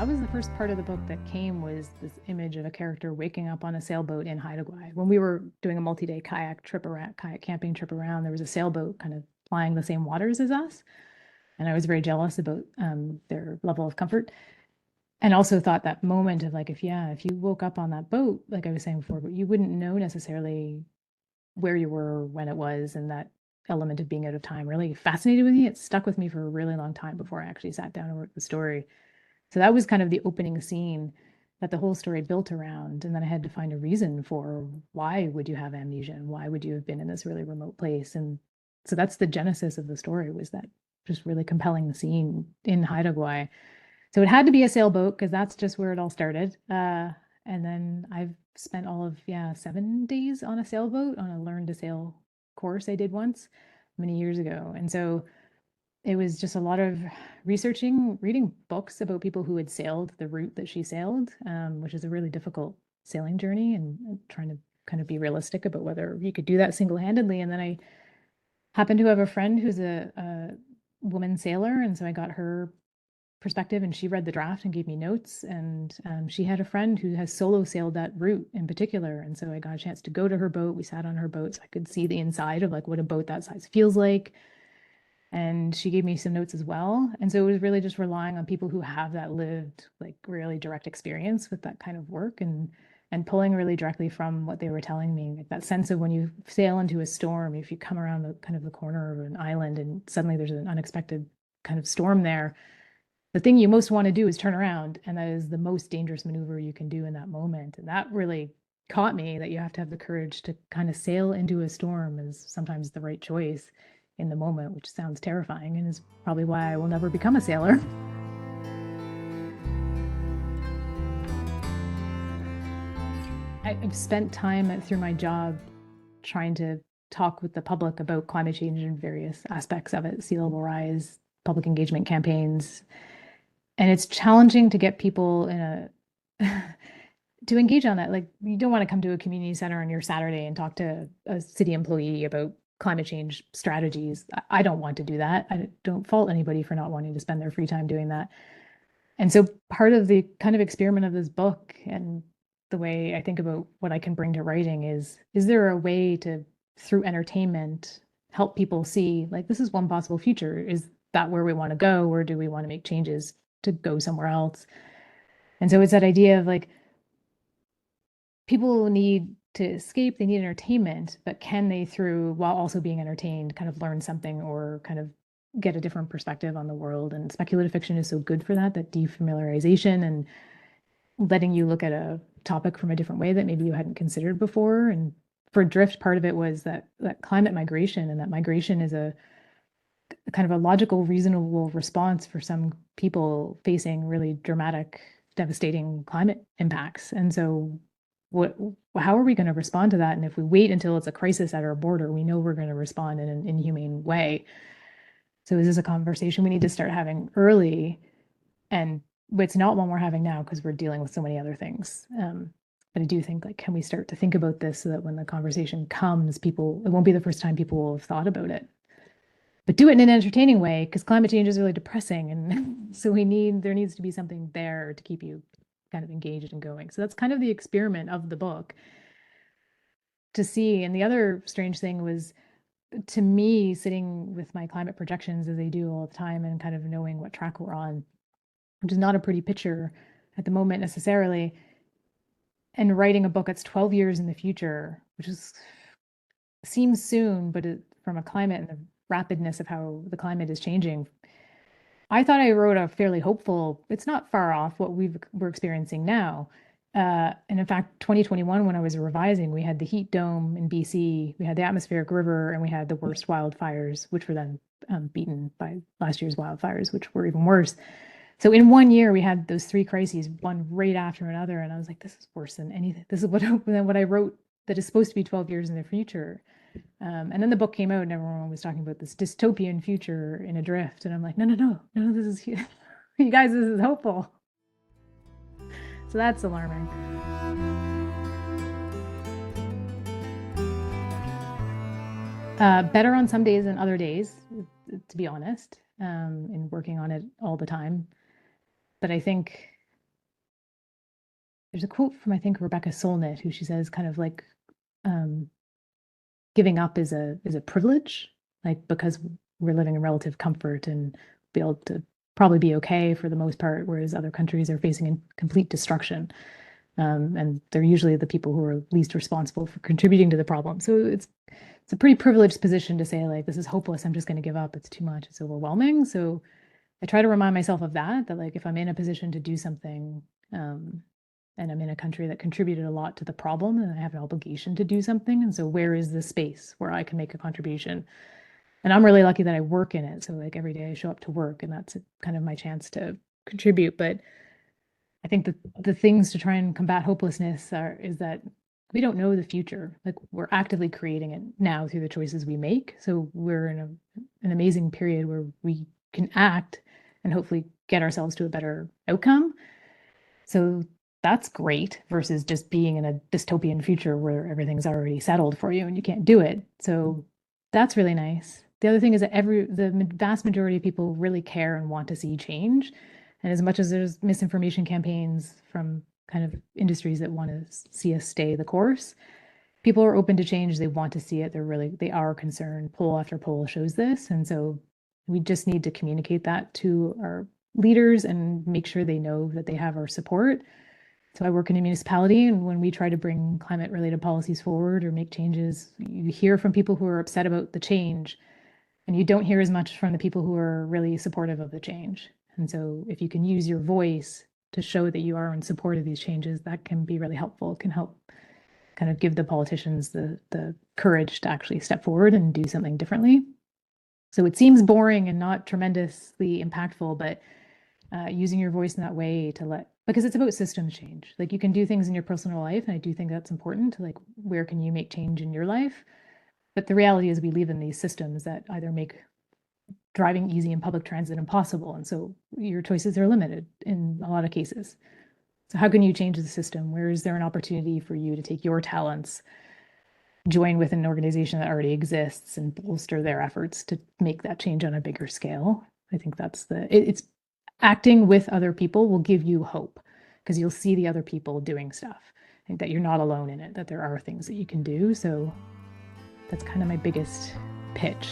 That was the first part of the book that came, was this image of a character waking up on a sailboat in Haida Gwaii. When we were doing a multi-day kayak camping trip around, there was a sailboat kind of flying the same waters as us. And I was very jealous about their level of comfort. And also thought that moment of like, if you woke up on that boat, like I was saying before, but you wouldn't know necessarily where you were when it was, and that element of being out of time really fascinated with me. It stuck with me for a really long time before I actually sat down and wrote the story. So that was kind of the opening scene that the whole story built around. And then I had to find a reason for why would you have amnesia and why would you have been in this really remote place. And so that's the genesis of the story, was that just really compelling scene in Haida Gwaii. So it had to be a sailboat because that's just where it all started. And then I've spent all of 7 days on a sailboat on a learn to sail course I did once many years ago. And so it was just a lot of researching, reading books about people who had sailed the route that she sailed, which is a really difficult sailing journey, and trying to kind of be realistic about whether you could do that single-handedly. And then I happened to have a friend who's a woman sailor, and so I got her perspective, and she read the draft and gave me notes. And she had a friend who has solo sailed that route in particular, and so I got a chance to go to her boat. We sat on her boat, so I could see the inside of like what a boat that size feels like. And she gave me some notes as well. And so it was really just relying on people who have that lived, like really direct experience with that kind of work, and pulling really directly from what they were telling me. Like that sense of when you sail into a storm, if you come around the kind of the corner of an island and suddenly there's an unexpected kind of storm there, the thing you most want to do is turn around, and that is the most dangerous maneuver you can do in that moment. And that really caught me, that you have to have the courage to kind of sail into a storm is sometimes the right choice in the moment, which sounds terrifying and is probably why I will never become a sailor. I've spent time through my job trying to talk with the public about climate change and various aspects of it, sea level rise, public engagement campaigns. And it's challenging to get people in a to engage on that. Like, you don't want to come to a community center on your Saturday and talk to a city employee about climate change strategies. I don't want to do that. I don't fault anybody for not wanting to spend their free time doing that. And so part of the kind of experiment of this book, and the way I think about what I can bring to writing, is there a way to, through entertainment, help people see, like, this is one possible future. Is that where we want to go, or do we want to make changes to go somewhere else? And so it's that idea of like, people need to escape, they need entertainment, but can they, through, while also being entertained, kind of learn something or kind of get a different perspective on the world? And speculative fiction is so good for that, that defamiliarization and letting you look at a topic from a different way that maybe you hadn't considered before. And for Drift, part of it was that climate migration, and that migration is a kind of a logical, reasonable response for some people facing really dramatic, devastating climate impacts. And so how are we going to respond to that? And if we wait until it's a crisis at our border, we know we're going to respond in an inhumane way. So is this a conversation we need to start having early? And it's not one we're having now because we're dealing with so many other things. But I do think, like, can we start to think about this so that when the conversation comes, it won't be the first time people will have thought about it. But do it in an entertaining way, because climate change is really depressing. And so there needs to be something there to keep you kind of engaged and going. So that's kind of the experiment of the book, to see. And the other strange thing was, to me, sitting with my climate projections, as I do all the time, and kind of knowing what track we're on, which is not a pretty picture at the moment necessarily, and writing a book that's 12 years in the future, which seems soon, but from a climate and the rapidness of how the climate is changing, I thought I wrote a fairly hopeful, it's not far off what we're experiencing now. And in fact, 2021, when I was revising, we had the heat dome in BC, we had the atmospheric river, and we had the worst wildfires, which were then beaten by last year's wildfires, which were even worse. So in 1 year, we had those three crises, one right after another. And I was like, this is worse than anything. This is what I wrote that is supposed to be 12 years in the future. And then the book came out, and everyone was talking about this dystopian future in Adrift. And I'm like, no, this is, you guys, this is hopeful. So that's alarming. Better on some days than other days, to be honest, in working on it all the time. But I think there's a quote from, I think, Rebecca Solnit, who she says kind of like, um, giving up is a privilege, like because we're living in relative comfort and be able to probably be okay for the most part, whereas other countries are facing complete destruction. And they're usually the people who are least responsible for contributing to the problem. So it's a pretty privileged position to say, like, this is hopeless, I'm just going to give up, it's too much, it's overwhelming. So I try to remind myself of that like if I'm in a position to do something, and I'm in a country that contributed a lot to the problem, and I have an obligation to do something. And so where is the space where I can make a contribution? And I'm really lucky that I work in it. So like every day I show up to work, and that's kind of my chance to contribute. But I think that the things to try and combat hopelessness is that we don't know the future. Like we're actively creating it now through the choices we make. So we're in an amazing period where we can act and hopefully get ourselves to a better outcome. So that's great versus just being in a dystopian future where everything's already settled for you and you can't do it. So that's really nice. The other thing is that the vast majority of people really care and want to see change. And as much as there's misinformation campaigns from kind of industries that want to see us stay the course, people are open to change. They want to see it. They are concerned. Poll after poll shows this. And so we just need to communicate that to our leaders and make sure they know that they have our support. So I work in a municipality, and when we try to bring climate related policies forward or make changes, you hear from people who are upset about the change, and you don't hear as much from the people who are really supportive of the change. And so if you can use your voice to show that you are in support of these changes, that can be really helpful. It can help kind of give the politicians the courage to actually step forward and do something differently. So it seems boring and not tremendously impactful, but using your voice in that way because it's about systems change. Like you can do things in your personal life, and I do think that's important to like, where can you make change in your life? But the reality is we live in these systems that either make driving easy in public transit impossible. And so your choices are limited in a lot of cases. So how can you change the system? Where is there an opportunity for you to take your talents, join with an organization that already exists, and bolster their efforts to make that change on a bigger scale? I think it's acting with other people will give you hope because you'll see the other people doing stuff. I think that you're not alone in it, that there are things that you can do. So that's kind of my biggest pitch.